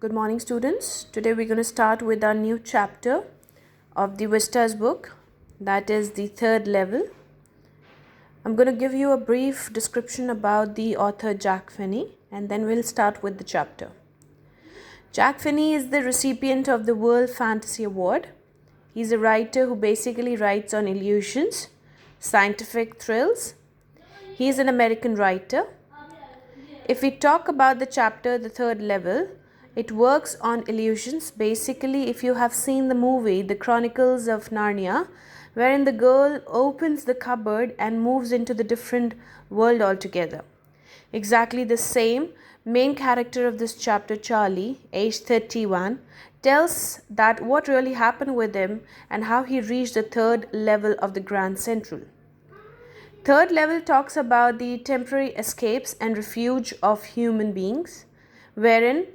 Good morning, students. Today we're going to start with our new chapter of the Vistas book, that is the third level. I'm going to give you a brief description about the author Jack Finney, and then we'll start with the chapter. Jack Finney is the recipient of the World Fantasy Award. He's a writer who basically writes on illusions, scientific thrills. He's an American writer. If we talk about the chapter, the third level, it works on illusions. Basically, if you have seen the movie, The Chronicles of Narnia, wherein the girl opens the cupboard and moves into the different world altogether. Exactly the same, main character of this chapter, Charlie, age 31, tells that what really happened with him and how he reached the third level of the Grand Central. Third level talks about the temporary escapes and refuge of human beings, wherein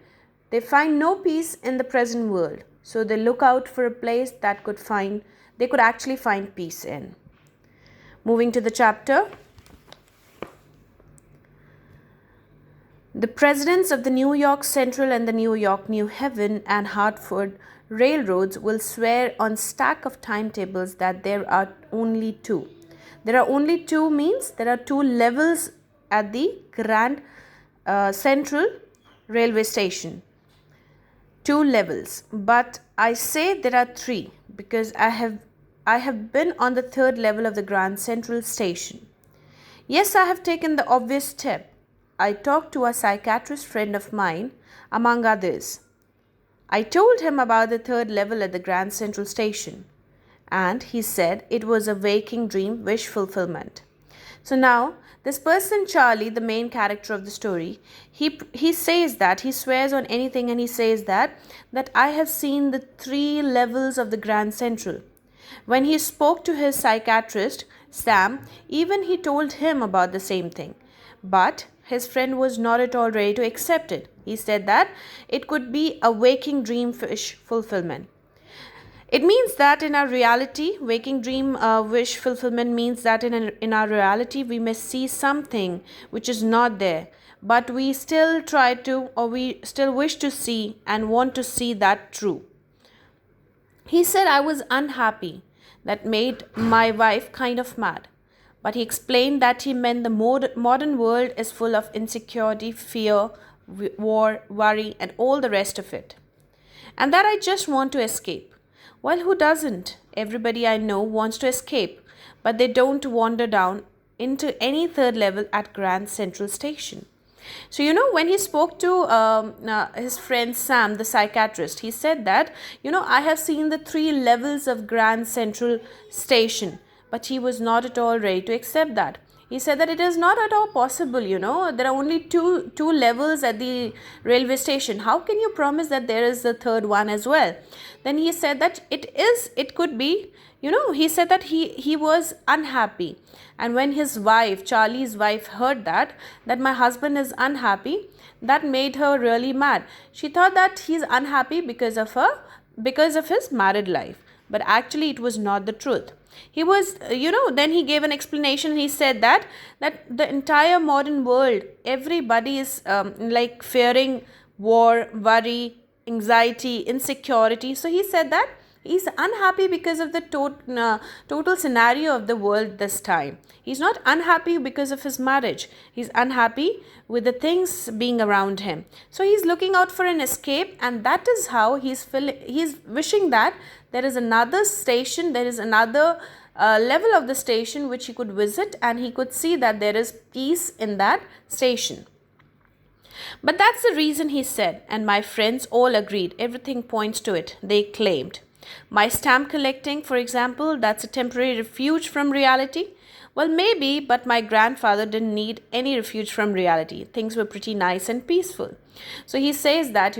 they find no peace in the present world, so they look out for a place that they could actually find peace in. Moving to the chapter. The presidents of the New York Central and the New York New Haven and Hartford railroads will swear on stack of timetables that there are only two. There are only two means there are two levels at the Grand Central Railway Station. Two levels, but I say there are three because I have been on the third level of the Grand Central Station. Yes, I have taken the obvious step. I talked to a psychiatrist friend of mine, among others. I told him about the third level at the Grand Central Station, and he said it was a waking dream wish fulfillment. So now, this person, Charlie, the main character of the story, he says that, he swears on anything and he says that I have seen the three levels of the Grand Central. When he spoke to his psychiatrist, Sam, even he told him about the same thing. But his friend was not at all ready to accept it. He said that it could be a waking dream wish fulfillment. It means that in our reality, waking dream wish fulfillment means that in our reality, we may see something which is not there, but we still try to, or we still wish to see and want to see that true. He said I was unhappy. That made my wife kind of mad. But he explained that he meant the modern world is full of insecurity, fear, war, worry, and all the rest of it. And that I just want to escape. Well, who doesn't? Everybody I know wants to escape, but they don't wander down into any third level at Grand Central Station. So, when he spoke to his friend Sam, the psychiatrist, he said that, I have seen the three levels of Grand Central Station, but he was not at all ready to accept that. He said that it is not at all possible, there are only two levels at the railway station. How can you promise that there is a third one as well? Then he said that it could be, he said that he was unhappy. And when his wife, Charlie's wife, heard that my husband is unhappy, that made her really mad. She thought that he's unhappy because of his married life. But actually it was not the truth. He was, then he gave an explanation. He said that the entire modern world, everybody is like fearing war, worry, anxiety, insecurity. So he said that he's unhappy because of the total scenario of the world this time. He's not unhappy because of his marriage. He's unhappy with the things being around him. So he's looking out for an escape, and that is how he's wishing that there is another station, there is another level of the station which he could visit, and he could see that there is peace in that station. But that's the reason, he said, and my friends all agreed. Everything points to it, they claimed. My stamp collecting, for example, that's a temporary refuge from reality. Well, maybe, but my grandfather didn't need any refuge from reality. Things were pretty nice and peaceful. So he says that,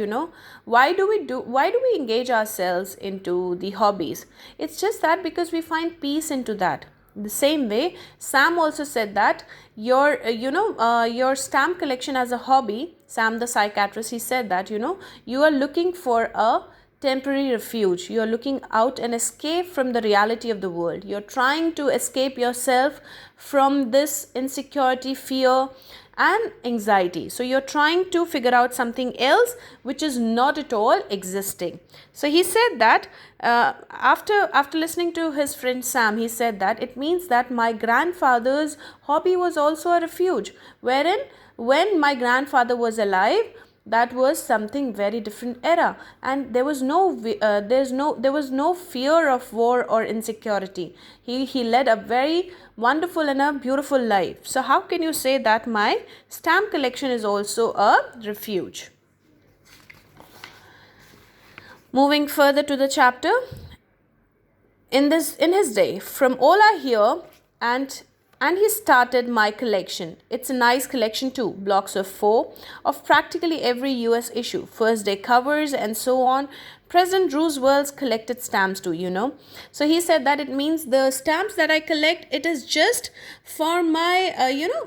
why do we engage ourselves into the hobbies? It's just that because we find peace into that. The same way, Sam also said that your stamp collection as a hobby, Sam the psychiatrist, he said that, you are looking for a temporary refuge. You're looking out and escape from the reality of the world. You're trying to escape yourself from this insecurity, fear, and anxiety. So you're trying to figure out something else which is not at all existing. So he said that after listening to his friend Sam, he said that it means that my grandfather's hobby was also a refuge, wherein when my grandfather was alive, that was something very different era, and there was no fear of war or insecurity. He led a very wonderful and a beautiful life. So how can you say that my stamp collection is also a refuge? Moving further to the chapter, in his day, from all I hear, and he started my collection. It's a nice collection too, blocks of 4 of practically every US issue, first day covers and so on. President Roosevelt's collected stamps too. So he said that it means the stamps that I collect, it is just for my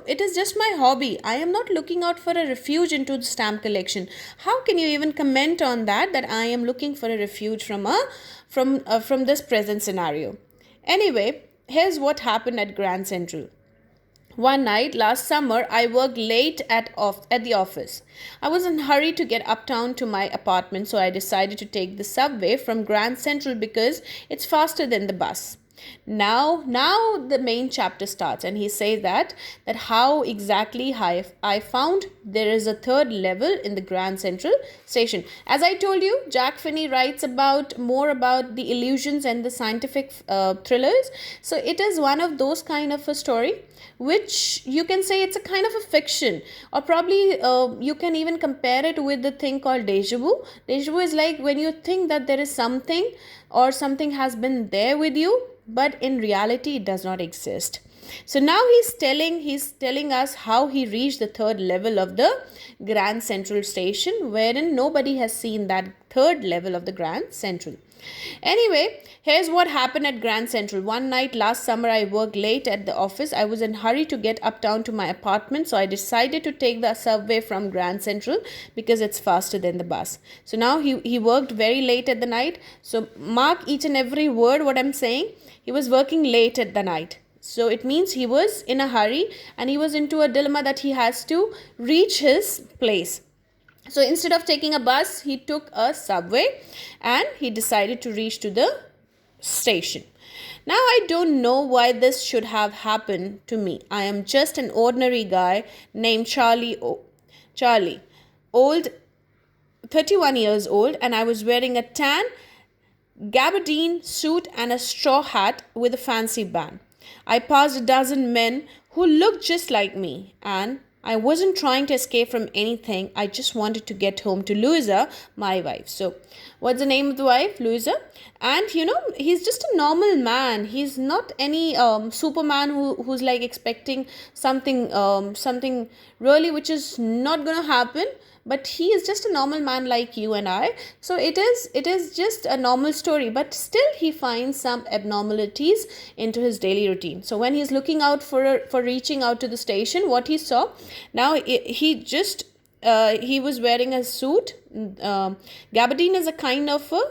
it is just my hobby. I am not looking out for a refuge into the stamp collection. How can you even comment on that I am looking for a refuge from this present scenario? Anyway, here's what happened at Grand Central. One night last summer, I worked late at the office. I was in a hurry to get uptown to my apartment, so I decided to take the subway from Grand Central because it's faster than the bus. Now the main chapter starts, and he says that how exactly I found there is a third level in the Grand Central Station. As I told you, Jack Finney writes more about the illusions and the scientific thrillers. So it is one of those kind of a story which you can say it's a kind of a fiction, or probably you can even compare it with the thing called deja vu. Deja vu is like when you think that there is something or something has been there with you, but in reality it does not exist. So now he's telling us how he reached the third level of the Grand Central Station, wherein nobody has seen that third level of the Grand Central. Anyway, here's what happened at Grand Central. One night last summer, I worked late at the office. I was in a hurry to get uptown to my apartment, so I decided to take the subway from Grand Central because it's faster than the bus. So now he worked very late at the night. So mark each and every word what I'm saying. He was working late at the night. So it means he was in a hurry and he was into a dilemma that he has to reach his place. So instead of taking a bus, he took a subway and he decided to reach to the station. Now, I don't know why this should have happened to me. I am just an ordinary guy named Charlie, old, 31 years old, and I was wearing a tan gabardine suit and a straw hat with a fancy band. I passed a dozen men who looked just like me, and I wasn't trying to escape from anything. I just wanted to get home to Louisa, my wife. So, what's the name of the wife? Louisa. And he's just a normal man. He's not any Superman who's like expecting something really which is not going to happen. But he is just a normal man like you and I. So it is just a normal story. But still he finds some abnormalities into his daily routine. So when he's looking out for reaching out to the station, what he saw, now he was wearing a suit. Gabardine is a kind of a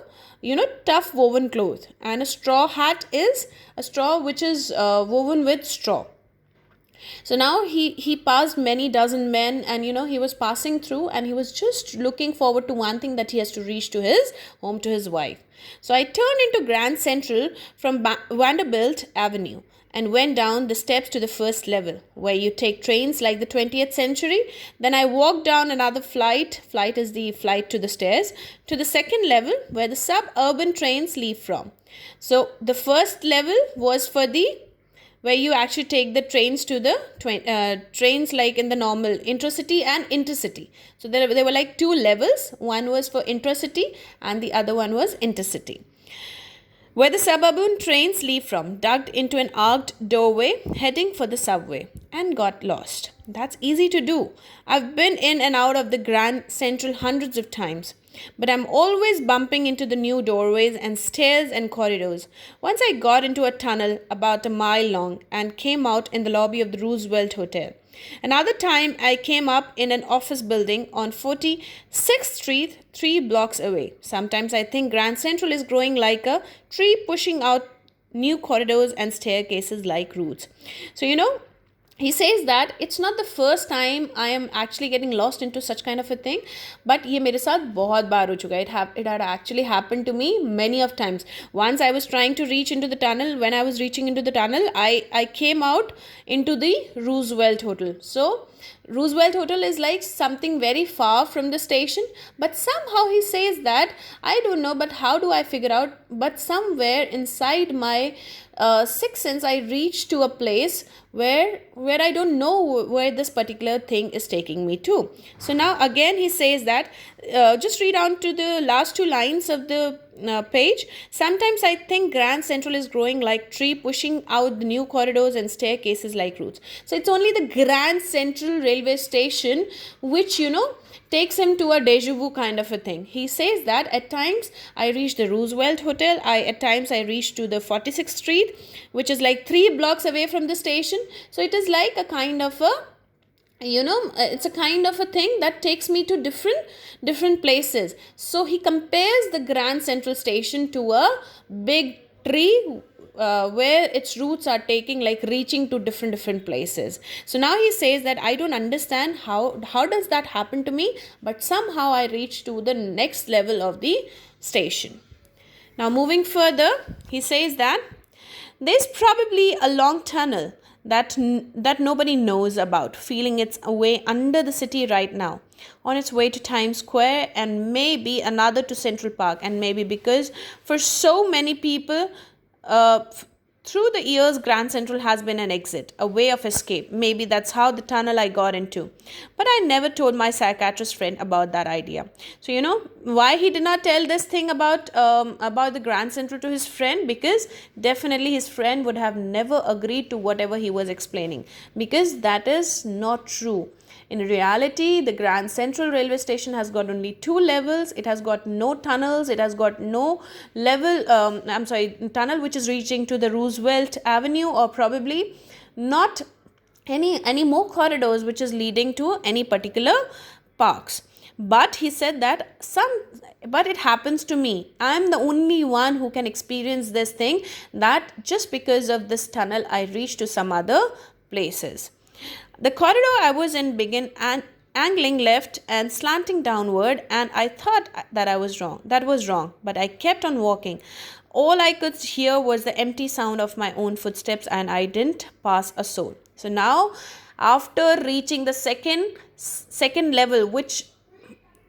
tough woven cloth, and a straw hat is a straw which is woven with straw. So now he passed many dozen men, and he was passing through, and he was just looking forward to one thing, that he has to reach to his home to his wife. So I turned into Grand Central from Vanderbilt Avenue and went down the steps to the first level, where you take trains like the 20th century. Then I walked down another flight is the flight to the stairs, to the second level where the suburban trains leave from. So the first level was for where you actually take the trains to the trains like in the normal intracity and intercity. So there were like two levels. One was for intracity and the other one was intercity. Where the suburban trains leave from, ducked into an arched doorway heading for the subway, and got lost. That's easy to do. I've been in and out of the Grand Central hundreds of times, but I'm always bumping into the new doorways and stairs and corridors. Once I got into a tunnel about a mile long and came out in the lobby of the Roosevelt Hotel. Another time I came up in an office building on 46th Street, 3 blocks away. Sometimes I think Grand Central is growing like a tree, pushing out new corridors and staircases like roots. So he says that it's not the first time I am actually getting lost into such kind of a thing, but ये मेरे साथ बहुत बार हो चुका है. It had actually happened to me many of times. Once I was trying to reach into the tunnel. When I was reaching into the tunnel, I came out into the Roosevelt Hotel. So Roosevelt Hotel is like something very far from the station, but somehow he says that I don't know, but how do I figure out? But somewhere inside my sixth sense, I reach to a place where I don't know where this particular thing is taking me to. So now again he says that just read down to the last two lines of the page. Sometimes I think Grand Central is growing like tree, pushing out the new corridors and staircases like roots. So it's only the Grand Central railway station which takes him to a deja vu kind of a thing. He says that at times I reach the Roosevelt Hotel, at times I reach to the 46th Street, which is like 3 blocks away from the station. So it is like a kind of a it's a kind of a thing that takes me to different places. So he compares the Grand Central Station to a big tree where its roots are taking, like reaching to different places. So now he says that I don't understand how does that happen to me, but somehow I reach to the next level of the station. Now moving further, he says that there's probably a long tunnel that nobody knows about, feeling its way under the city right now, on its way to Times Square, and maybe another to Central Park. And maybe because for so many people, through the years, Grand Central has been an exit, a way of escape. Maybe that's how the tunnel I got into. But I never told my psychiatrist friend about that idea. So why he did not tell this thing about the Grand Central to his friend? Because definitely his friend would have never agreed to whatever he was explaining, because that is not true. In reality, the Grand Central Railway Station has got only 2 levels. It has got no tunnels. It has got no tunnel which is reaching to the Roosevelt Avenue, or probably not any more corridors which is leading to any particular parks. But he said that but it happens to me. I am the only one who can experience this thing, that just because of this tunnel, I reach to some other places. The corridor I was in began angling left and slanting downward, and I thought that was wrong, but I kept on walking. All I could hear was the empty sound of my own footsteps, and I didn't pass a soul. So now, after reaching the second level, which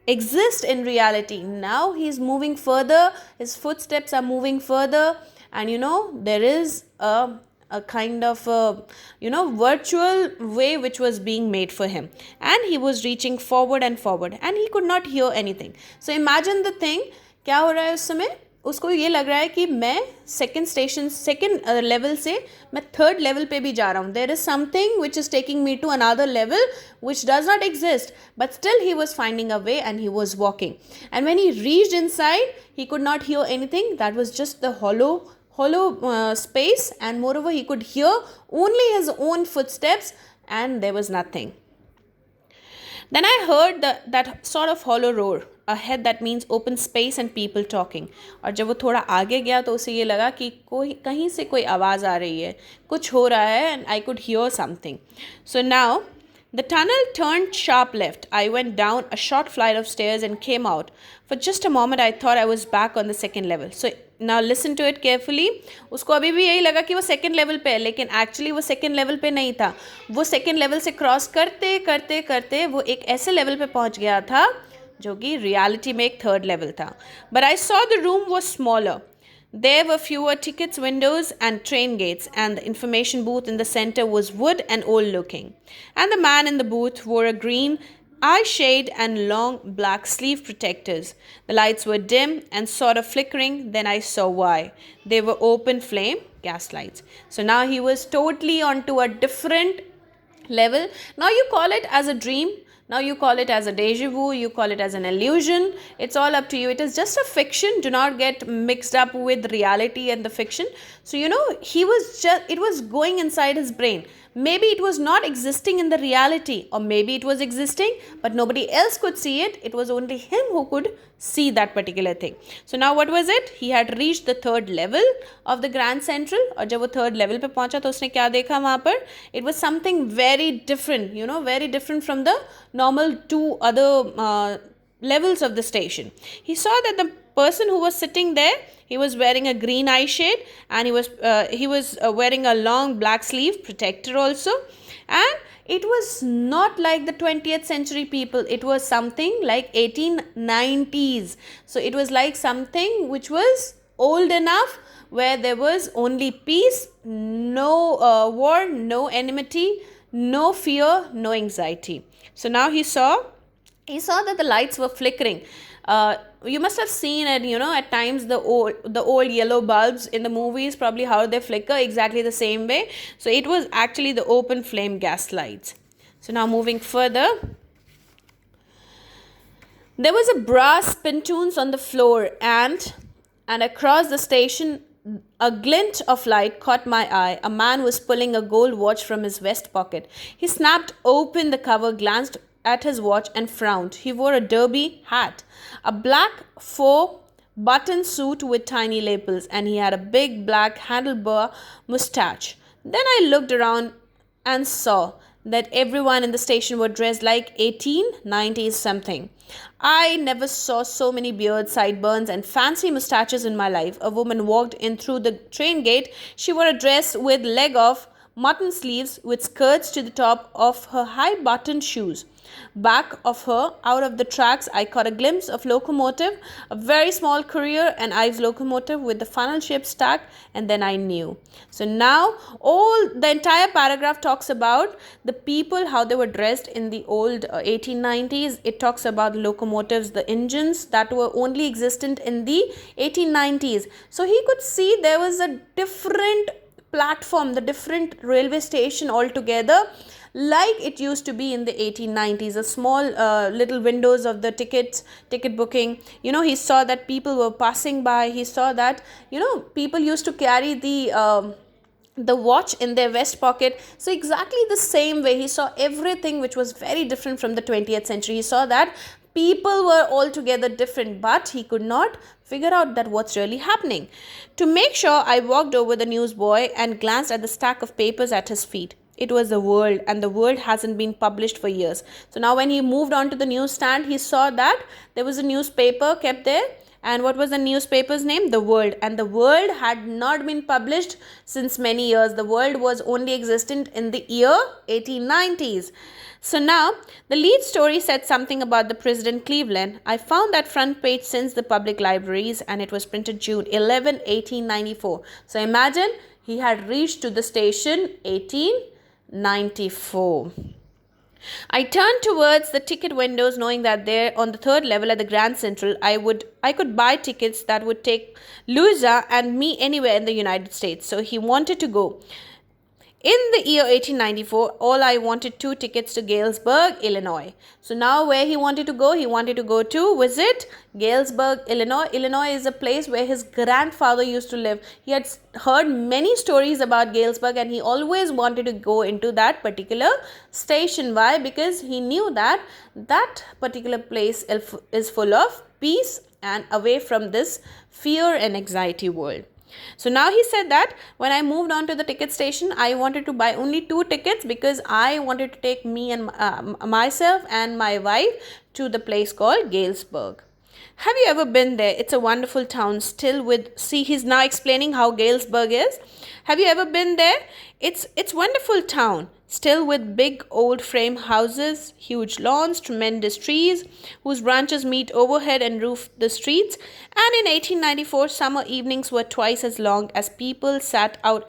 exists in reality, now he's moving further, his footsteps are moving further, and there is a kind of virtual way which was being made for him, and he was reaching forward and forward, and he could not hear anything. So imagine the thing, क्या हो रहा है उस समय, उसको ये लग रहा है कि मैं सेकेंड लेवल से मैं थर्ड लेवल पे भी जा रहा हूँ. There is something which is taking me to another level which does not exist, but still he was finding a way and he was walking. And when he reached inside, he could not hear anything. That was just the hollow space, and moreover he could hear only his own footsteps, and there was nothing. Then I heard that sort of hollow roar ahead, that means open space and people talking. और जब वो थोड़ा आगे गया तो उसे ये लगा कि कहीं से कोई आवाज़ आ रही है, कुछ हो रहा है, and I could hear something. So now the tunnel turned sharp left. I went down a short flight of stairs and came out. For just a moment I thought I was back on the second level. So now listen to it carefully. उसको अभी भी यही लगा कि वो second level पे है, लेकिन एक्चुअली वो सेकेंड लेवल पे नहीं था. वो सेकेंड लेवल से क्रॉस करते करते करते वो एक ऐसे लेवल पे पहुंच गया था जो कि रियलिटी में एक थर्ड लेवल था. But I saw the room was smaller. There were fewer tickets, windows, and train gates, and the information booth in the center was wood and old looking. And the man in the booth wore a green eye shade and long black sleeve protectors. The lights were dim and sort of flickering. Then I saw why. They were open flame gas lights. So now he was totally onto a different level. Now you call it as a dream. Now you call it as a deja vu, you call it as an illusion. It's all up to you. It is just a fiction. Do not get mixed up with reality and the fiction. So it was going inside his brain. Maybe it was not existing in the reality, or maybe it was existing, but nobody else could see it. It was only him who could see that particular thing. So now what was it? He had reached the third level of the Grand Central, और जब वो third level पे पहुंचा तो उसने क्या देखा वहाँ पर? It was something very different, very different from the normal two other levels of the station. He saw that the person who was sitting there, he was wearing a green eye shade, and he was wearing a long black sleeve protector also, and it was not like the 20th century people. It was something like 1890s. So it was like something which was old enough, where there was only peace, no war, no enmity, no fear, no anxiety. So now he saw that the lights were flickering. You must have seen it, at times the old yellow bulbs in the movies, probably how they flicker exactly the same way. So it was actually the open flame gas lights. So now moving further, there was a brass spittoons on the floor, and across the station a glint of light caught my eye. A man was pulling a gold watch from his vest pocket. He snapped open the cover, glanced at his watch, and frowned. He wore a derby hat, a black four-button suit with tiny lapels, and he had a big black handlebar mustache. Then I looked around and saw that everyone in the station were dressed like 1890s something. I never saw so many beards, sideburns, and fancy mustaches in my life. A woman walked in through the train gate. She wore a dress with leg off mutton sleeves with skirts to the top of her high buttoned shoes. Back of her, out of the tracks, I caught a glimpse of locomotive, a very small Courier and Ives locomotive with the funnel-shaped stack, and then I knew. So now the entire paragraph talks about the people, how they were dressed in the old 1890s. It talks about the locomotives, the engines that were only existent in the 1890s. So he could see there was a different platform, the different railway station altogether, like it used to be in the 1890s. A small little windows of the ticket booking. He saw that people were passing by. He saw that people used to carry the watch in their vest pocket. So exactly the same way, he saw everything which was very different from the 20th century. He saw that people were altogether different, but he could not figure out that what's really happening. To make sure, I walked over the newsboy and glanced at the stack of papers at his feet. It was the World, and the World hasn't been published for years. So now when he moved on to the newsstand, he saw that there was a newspaper kept there. And what was the newspaper's name? The World. And the World had not been published since many years. The World was only existent in the year 1890s. So now, the lead story said something about the President Cleveland. I found that front page since the public libraries, and it was printed June 11, 1894. So imagine, he had reached to the station 1894. I turned towards the ticket windows, knowing that there on the third level at the Grand Central, I could buy tickets that would take Louisa and me anywhere in the United States. So he wanted to go. In the year 1894, all I wanted 2 tickets to Galesburg, Illinois. So now where he wanted to go? He wanted to go to visit Galesburg, Illinois. Illinois is a place where his grandfather used to live. He had heard many stories about Galesburg, and he always wanted to go into that particular station. Why? Because he knew that that particular place is full of peace and away from this fear and anxiety world. So now he said that when I moved on to the ticket station, I wanted to buy only 2 tickets because I wanted to take me and myself and my wife to the place called Galesburg. Have you ever been there? It's a wonderful town still he's now explaining how Galesburg is. Have you ever been there? It's wonderful town, still with big old frame houses, huge lawns, tremendous trees whose branches meet overhead and roof the streets. And in 1894, summer evenings were twice as long as people sat out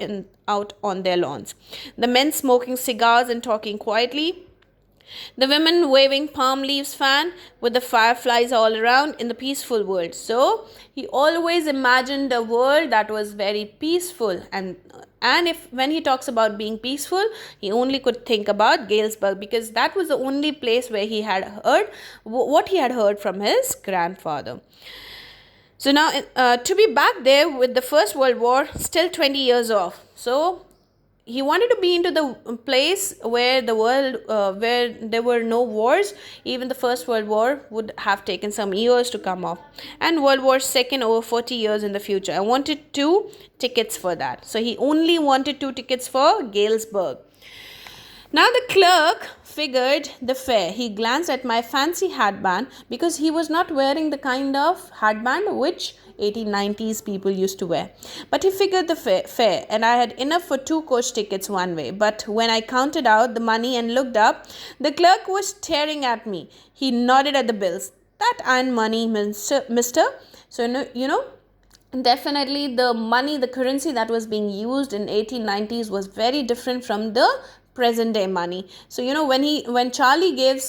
on their lawns. The men smoking cigars and talking quietly. The women waving palm leaves fan with the fireflies all around in the peaceful world. So he always imagined a world that was very peaceful, and if when he talks about being peaceful, he only could think about Galesburg, because that was the only place where he had heard what he had heard from his grandfather. So now to be back there with the First World War still 20 years off. So he wanted to be into the place where the world where there were no wars. Even the first world war would have taken some years to come off, and world war second over 40 years in the future. I wanted two tickets for that, so he only wanted two tickets for Galesburg. Now the clerk figured the fare. He glanced at my fancy hatband, because he was not wearing the kind of hatband which 1890s people used to wear. But he figured the fare, and I had enough for two coach tickets one way. But when I counted out the money and looked up, the clerk was staring at me. He nodded at the bills. That ain't money, mister. So, definitely the money, the currency that was being used in 1890s was very different from the present day money. So when Charlie gave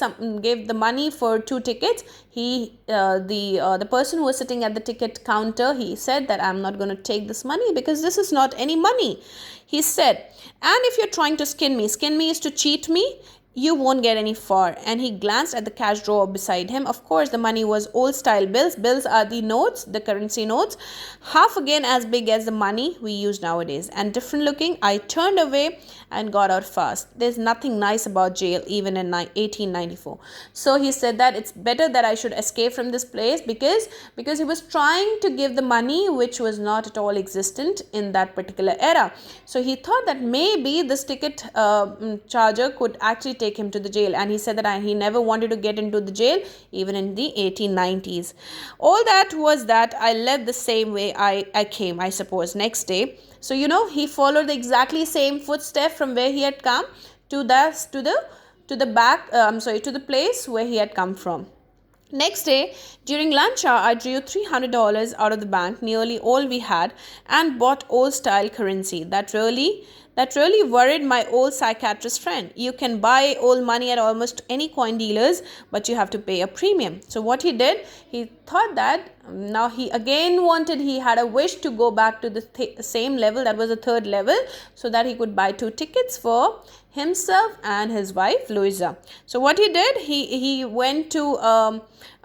the money for two tickets, the person who was sitting at the ticket counter, he said that I'm not going to take this money because this is not any money. He said, and if you're trying to skin me is to cheat me, you won't get any far. And he glanced at the cash drawer beside him. Of course, the money was old style bills. Bills are the notes, the currency notes, half again as big as the money we use nowadays, and different looking. I turned away and got out fast. There's nothing nice about jail even in 1894. So he said that it's better that I should escape from this place, because he was trying to give the money which was not at all existent in that particular era. So he thought that maybe this ticket charger could actually take him to the jail, and he said that he never wanted to get into the jail even in the 1890s. All that was that I left the same way I came, I suppose, next day. So he followed the exactly same footstep from where he had come to the place where he had come from. Next day, during lunch hour, I drew $300 out of the bank, nearly all we had, and bought old-style currency. That really worried my old psychiatrist friend. You can buy old money at almost any coin dealers, but you have to pay a premium. So what he did, he thought that now he had a wish to go back to the same level, that was the third level, so that he could buy two tickets for himself and his wife Louisa. So what he did, he went to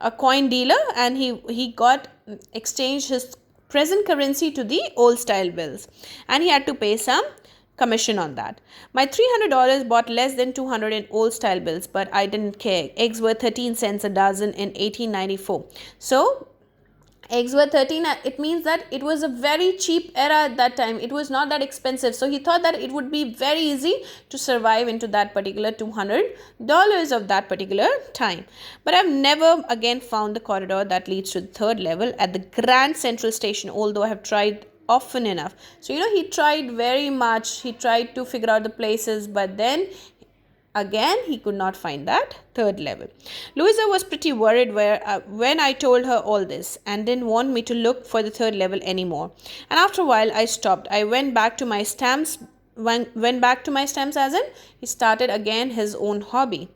a coin dealer, and he got exchanged his present currency to the old style bills, and he had to pay some commission on that. My $300 bought less than 200 in old style bills, but I didn't care. Eggs were 13 cents a dozen in 1894. So eggs were 13. It means that it was a very cheap era at that time. It was not that expensive. So he thought that it would be very easy to survive into that particular $200 of that particular time. But I've never again found the corridor that leads to the third level at the Grand Central Station, although I have tried often enough. So he tried very much. He tried to figure out the places, but then again he could not find that third level. Louisa was pretty worried when I told her all this, and didn't want me to look for the third level anymore. And after a while I stopped. I went back to my stamps as in he started again his own hobby.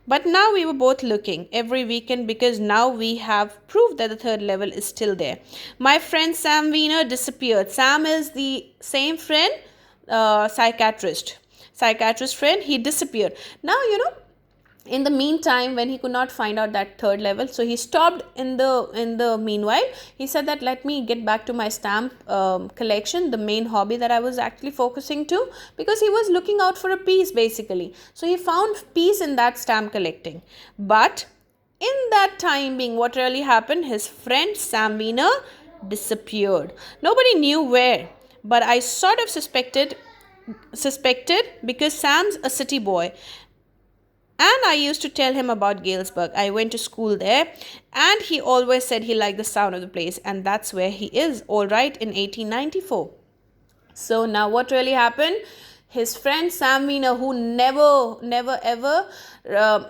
But now we were both looking every weekend, because now we have proof that the third level is still there. My friend Sam Wiener disappeared. Sam is the same friend, psychiatrist friend. He disappeared. Now in the meantime, when he could not find out that third level, so he stopped in the meanwhile. He said that let me get back to my stamp collection, the main hobby that I was actually focusing to, because he was looking out for a peace basically. So he found peace in that stamp collecting. But in that time being, what really happened, his friend Sam Wiener disappeared. Nobody knew where, but I sort of suspected because Sam's a city boy, and I used to tell him about Galesburg. I went to school there, and he always said he liked the sound of the place, and that's where he is, all right, in 1894. So now what really happened? His friend Sam Wiener, who never ever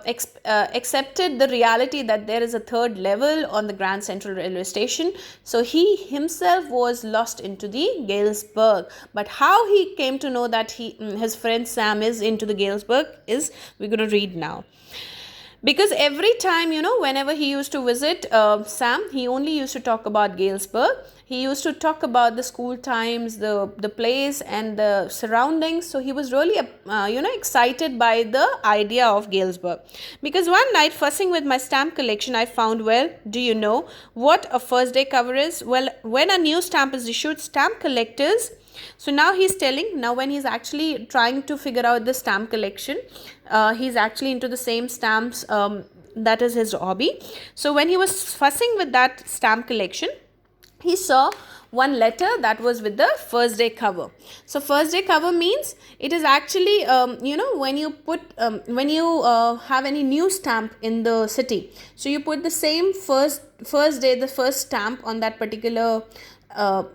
accepted the reality that there is a third level on the Grand Central Railway Station. So he himself was lost into the Galesburg. But how he came to know that his friend Sam is into the Galesburg is we're going to read now. Because every time, whenever he used to visit Sam, he only used to talk about Galesburg. He used to talk about the school times, the place and the surroundings. So he was really, excited by the idea of Galesburg. Because one night, fussing with my stamp collection, I found, well, do you know what a first day cover is? Well, when a new stamp is issued, stamp collectors So now he's telling, now when he's actually trying to figure out the stamp collection, he's actually into the same stamps, that is his hobby. So when he was fussing with that stamp collection, he saw one letter that was with the first day cover. So first day cover means it is actually, when you put, when you have any new stamp in the city, so you put the same first day, the first stamp on that particular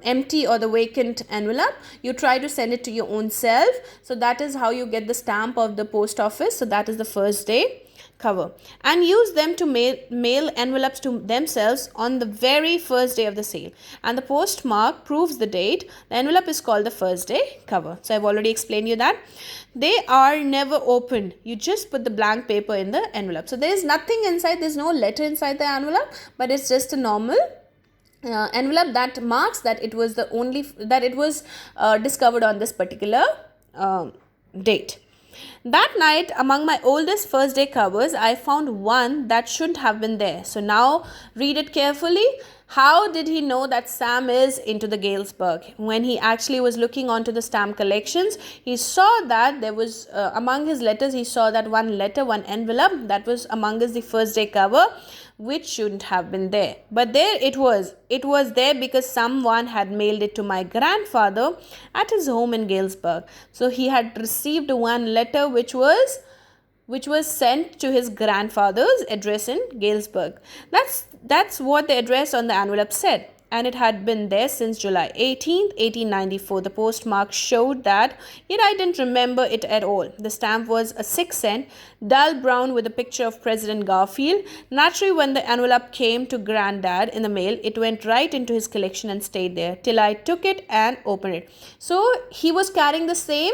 empty or the vacant envelope. You try to send it to your own self. So that is how you get the stamp of the post office. So that is the first day cover, and use them to mail envelopes to themselves on the very first day of the sale, and the postmark proves the date. The envelope is called the first day cover. So I've already explained you that they are never opened. You just put the blank paper in the envelope. So there is nothing inside, there's no letter inside the envelope, but it's just a normal envelope that marks that it was the only that it was discovered on this particular date. That night, among my oldest first day covers, I found one that shouldn't have been there. So now read it carefully. How did he know that Sam is into the Galesburg? When he actually was looking onto the stamp collections, he saw that there was, among his letters, he saw that one letter, one envelope that was among us the first day cover, which shouldn't have been there. But there it was. It was there because someone had mailed it to my grandfather at his home in Galesburg. So he had received one letter which was sent to his grandfather's address in Galesburg. That's what the address on the envelope said. And it had been there since July 18th, 1894. The postmark showed that, yet I didn't remember it at all. The stamp was a 6-cent, dull brown with a picture of President Garfield. Naturally, when the envelope came to Granddad in the mail, it went right into his collection and stayed there till I took it and opened it. So he was carrying the same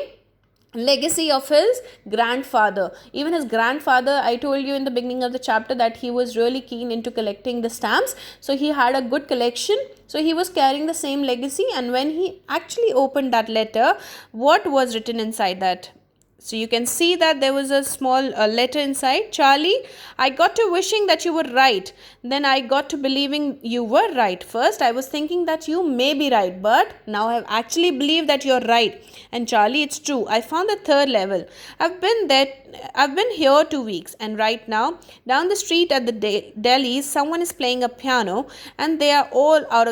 legacy of his grandfather. Even his grandfather, I told you in the beginning of the chapter that he was really keen into collecting the stamps. So he had a good collection. So he was carrying the same legacy, and when he actually opened that letter, what was written inside that? So you can see that there was a small letter inside. Charlie, I got to wishing that you were right. Then I got to believing you were right. First, I was thinking that you may be right, but now I have actually believed that you're right. And Charlie, it's true. I found the third level. I've been here 2 weeks, and right now, down the street at the delis, someone is playing a piano, and they are all out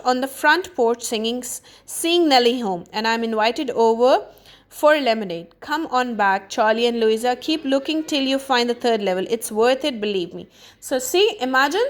on the front porch singing Nellie Home, and I'm invited over for lemonade. Come on back, Charlie and Louisa. Keep looking till you find the third level. It's worth it, believe me. So see, imagine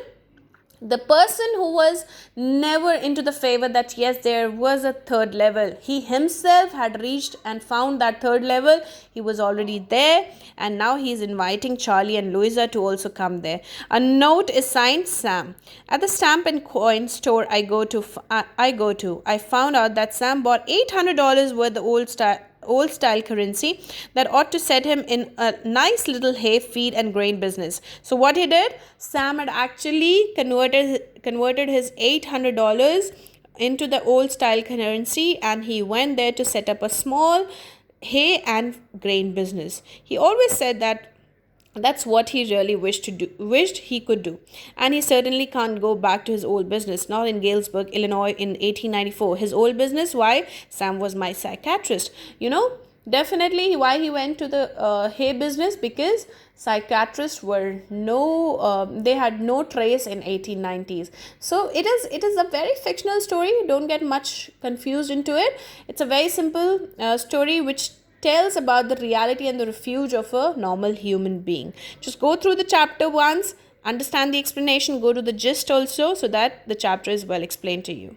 the person who was never into the favor that yes, there was a third level. He himself had reached and found that third level. He was already there, and now he is inviting Charlie and Louisa to also come there. A note is signed Sam. At the stamp and coin store I go to, I found out that Sam bought $800 worth of old style currency that ought to set him in a nice little hay, feed and grain business. So what he did, Sam had actually converted his $800 into the old style currency, and he went there to set up a small hay and grain business. He always said that that's what he really wished he could do. And he certainly can't go back to his old business, not in Galesburg, Illinois in 1894. His old business, why? Sam was my psychiatrist. Definitely why he went to the hay business, because psychiatrists were they had no trace in 1890s. So it is a very fictional story. Don't get much confused into it. It's a very simple story which tells about the reality and the refuge of a normal human being. Just go through the chapter once, understand the explanation, go to the gist also, so that the chapter is well explained to you.